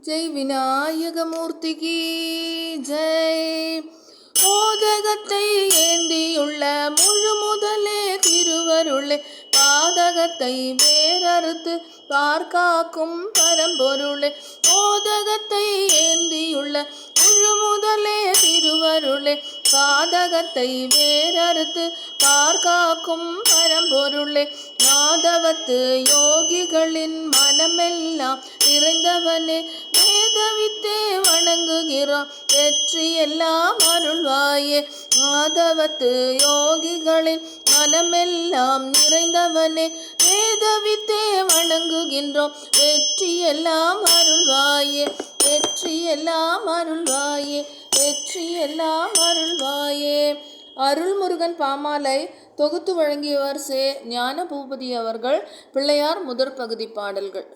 ஜெய் விநாயகமூர்த்திக்கு ஜெய். மோதகத்தை ஏந்தியுள்ள முழு முதலே திருவருளே, பாதகத்தை வேறறுத்து பார்க்காக்கும் பரம்பொருளே. மோதகத்தை ஏந்தியுள்ள முழு முதலே திருவருளே, பாதகத்தை வேறறுத்து பார்க்காக்கும் பரம்பொருளே. மாதவத்து யோகிகளின் மனமெல்லாம் நிறைந்தவனே, வேதவித்தே வணங்குகிறோம் வெற்றி எல்லாம் அருள்வாயே. மாதவத்து யோகிகளின் மனமெல்லாம் நிறைந்தவனே, வேதவித்தே வணங்குகின்றோம் வெற்றி எல்லாம் அருள்வாயே. வெற்றி எல்லாம் அருள்வாயே, வெற்றி எல்லாம் அருள்வாயே. அருள்முருகன் பாமாலை தொகுத்து வழங்கியவர் ஞான பூபதி அவர்கள். பிள்ளையார் முதற் பகுதி பாடல்கள்.